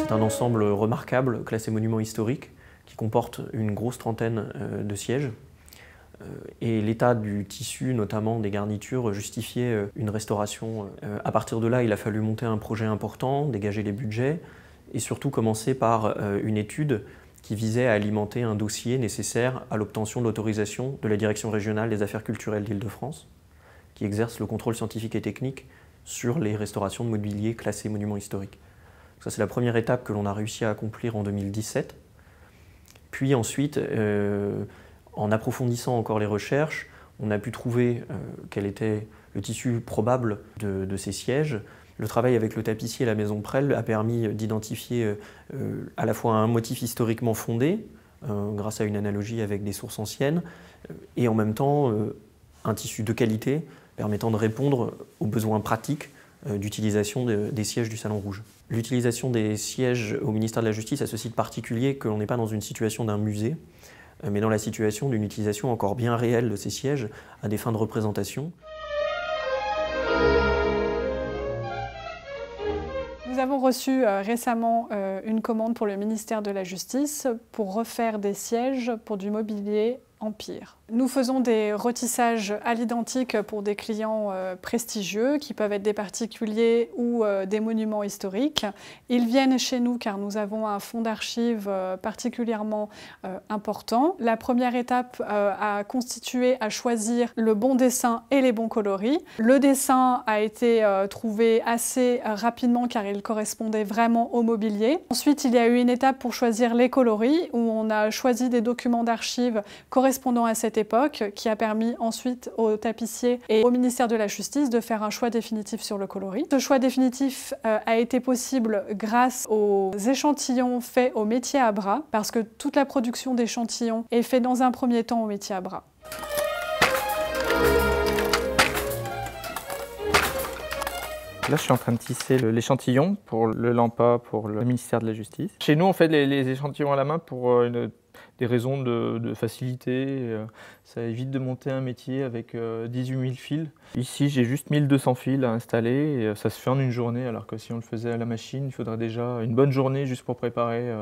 C'est un ensemble remarquable, classé monument historique, qui comporte une grosse trentaine de sièges. Et l'état du tissu, notamment des garnitures, justifiait une restauration. À partir de là, il a fallu monter un projet important, dégager les budgets, et surtout commencer par une étude qui visait à alimenter un dossier nécessaire à l'obtention de l'autorisation de la Direction régionale des affaires culturelles d'Île-de-France, qui exerce le contrôle scientifique et technique sur les restaurations de mobilier classés monuments historiques. Ça, c'est la première étape que l'on a réussi à accomplir en 2017. Puis ensuite, en approfondissant encore les recherches, on a pu trouver quel était le tissu probable de ces sièges. Le travail avec le tapissier et la maison Prel a permis d'identifier à la fois un motif historiquement fondé, grâce à une analogie avec des sources anciennes, et en même temps un tissu de qualité permettant de répondre aux besoins pratiques d'utilisation des sièges du Salon Rouge. L'utilisation des sièges au ministère de la Justice a ce site particulier que l'on n'est pas dans une situation d'un musée, mais dans la situation d'une utilisation encore bien réelle de ces sièges à des fins de représentation. Nous avons reçu récemment une commande pour le ministère de la Justice pour refaire des sièges pour du mobilier Empire. Nous faisons des retissages à l'identique pour des clients prestigieux qui peuvent être des particuliers ou des monuments historiques. Ils viennent chez nous car nous avons un fonds d'archives particulièrement important. La première étape a consisté à choisir le bon dessin et les bons coloris. Le dessin a été trouvé assez rapidement car il correspondait vraiment au mobilier. Ensuite, il y a eu une étape pour choisir les coloris où on a choisi des documents d'archives correspondant à cette époque, qui a permis ensuite aux tapissiers et au ministère de la Justice de faire un choix définitif sur le coloris. Ce choix définitif a été possible grâce aux échantillons faits au métier à bras, parce que toute la production d'échantillons est faite dans un premier temps au métier à bras. Là, je suis en train de tisser l'échantillon pour le Lampa, pour le ministère de la Justice. Chez nous, on fait les échantillons à la main pour des raisons de facilité. Ça évite de monter un métier avec 18 000 fils. Ici, j'ai juste 1200 fils à installer et ça se fait en une journée, alors que si on le faisait à la machine, il faudrait déjà une bonne journée juste pour préparer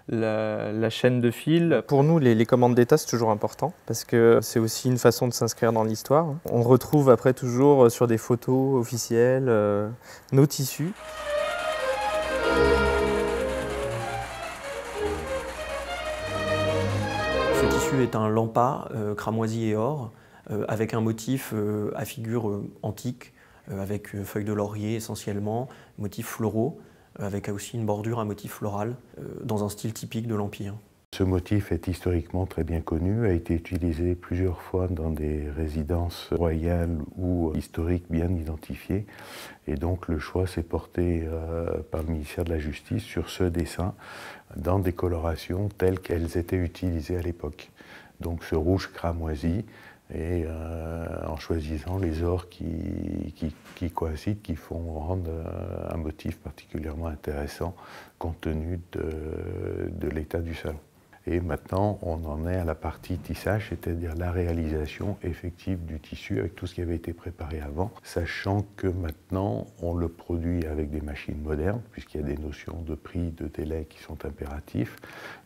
la chaîne de fils. Pour nous, les commandes d'État, c'est toujours important parce que c'est aussi une façon de s'inscrire dans l'histoire. On retrouve après toujours sur des photos officielles nos tissus. Ce tissu est un lampa cramoisi et or, avec un motif à figure antique, avec feuilles de laurier essentiellement, motifs floraux, avec aussi une bordure à motif floral, dans un style typique de l'Empire. Ce motif est historiquement très bien connu, a été utilisé plusieurs fois dans des résidences royales ou historiques bien identifiées. Et donc le choix s'est porté par le ministère de la Justice sur ce dessin dans des colorations telles qu'elles étaient utilisées à l'époque. Donc ce rouge cramoisi, et en choisissant les ors qui coïncident, qui font rendre un motif particulièrement intéressant compte tenu de l'état du salon. Et maintenant, on en est à la partie tissage, c'est-à-dire la réalisation effective du tissu avec tout ce qui avait été préparé avant, sachant que maintenant, on le produit avec des machines modernes, puisqu'il y a des notions de prix, de délai qui sont impératifs,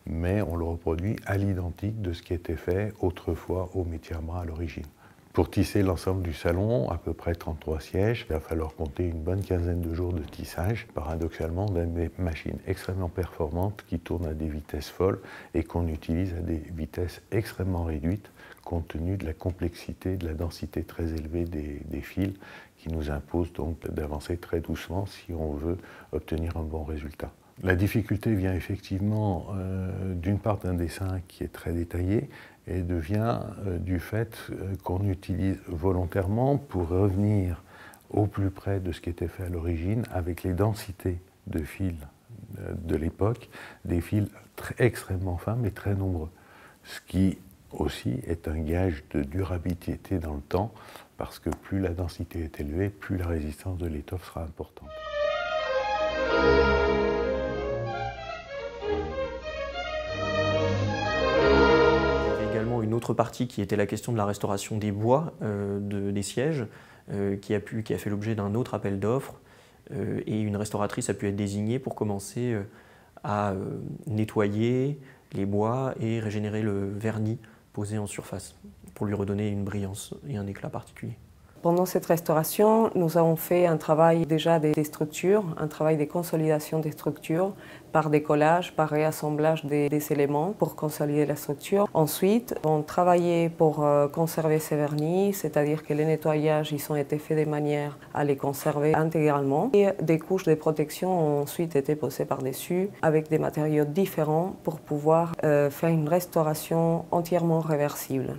mais on le reproduit à l'identique de ce qui était fait autrefois au métier à bras à l'origine. Pour tisser l'ensemble du salon, à peu près 33 sièges, il va falloir compter une bonne quinzaine de jours de tissage, paradoxalement des machines extrêmement performantes qui tournent à des vitesses folles et qu'on utilise à des vitesses extrêmement réduites compte tenu de la complexité, de la densité très élevée des fils qui nous impose donc d'avancer très doucement si on veut obtenir un bon résultat. La difficulté vient effectivement d'une part d'un dessin qui est très détaillé et devient du fait qu'on utilise volontairement pour revenir au plus près de ce qui était fait à l'origine avec les densités de fils de l'époque, des fils extrêmement fins mais très nombreux. Ce qui aussi est un gage de durabilité dans le temps parce que plus la densité est élevée, plus la résistance de l'étoffe sera importante. Une autre partie qui était la question de la restauration des bois des sièges, qui a fait l'objet d'un autre appel d'offres, et une restauratrice a pu être désignée pour commencer à nettoyer les bois et régénérer le vernis posé en surface pour lui redonner une brillance et un éclat particulier. Pendant cette restauration, nous avons fait un travail déjà des structures, un travail de consolidation des structures par décollage, par réassemblage des éléments pour consolider la structure. Ensuite, on travaillait pour conserver ces vernis, c'est-à-dire que les nettoyages ils ont été faits de manière à les conserver intégralement. Et des couches de protection ont ensuite été posées par-dessus avec des matériaux différents pour pouvoir faire une restauration entièrement réversible.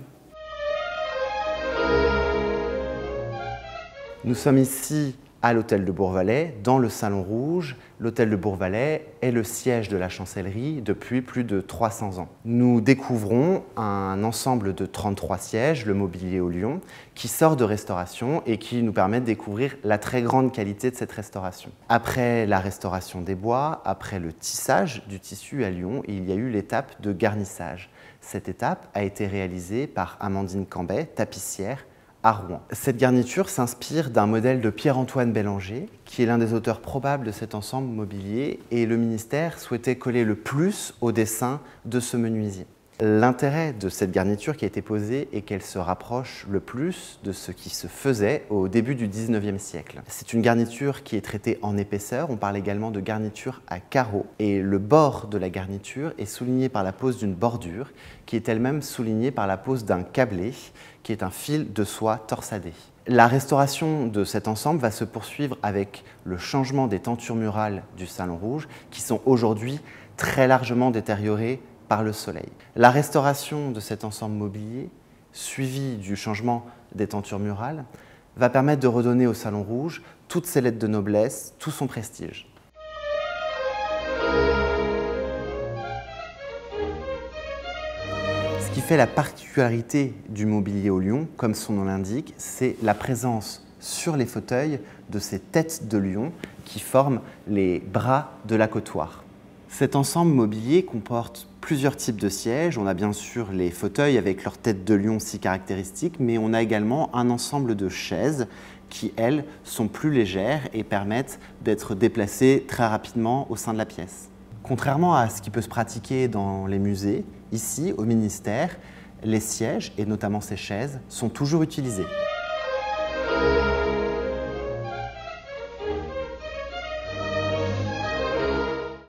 Nous sommes ici à l'hôtel de Bourvalais, dans le Salon Rouge. L'hôtel de Bourvalais est le siège de la chancellerie depuis plus de 300 ans. Nous découvrons un ensemble de 33 sièges, le mobilier au Lyon, qui sort de restauration et qui nous permet de découvrir la très grande qualité de cette restauration. Après la restauration des bois, après le tissage du tissu à Lyon, il y a eu l'étape de garnissage. Cette étape a été réalisée par Amandine Cambet, tapissière, à Rouen. Cette garniture s'inspire d'un modèle de Pierre-Antoine Bellanger, qui est l'un des auteurs probables de cet ensemble mobilier, et le ministère souhaitait coller le plus au dessin de ce menuisier. L'intérêt de cette garniture qui a été posée est qu'elle se rapproche le plus de ce qui se faisait au début du XIXe siècle. C'est une garniture qui est traitée en épaisseur, on parle également de garniture à carreaux, et le bord de la garniture est souligné par la pose d'une bordure, qui est elle-même soulignée par la pose d'un câblé, qui est un fil de soie torsadé. La restauration de cet ensemble va se poursuivre avec le changement des tentures murales du Salon Rouge, qui sont aujourd'hui très largement détériorées par le soleil. La restauration de cet ensemble mobilier, suivie du changement des tentures murales, va permettre de redonner au Salon Rouge toutes ses lettres de noblesse, tout son prestige. Ce qui fait la particularité du mobilier au Lyon, comme son nom l'indique, c'est la présence sur les fauteuils de ces têtes de lion qui forment les bras de l'accotoir. Cet ensemble mobilier comporte plusieurs types de sièges. On a bien sûr les fauteuils avec leur tête de lion si caractéristique, mais on a également un ensemble de chaises qui, elles, sont plus légères et permettent d'être déplacées très rapidement au sein de la pièce. Contrairement à ce qui peut se pratiquer dans les musées, ici, au ministère, les sièges, et notamment ces chaises, sont toujours utilisés.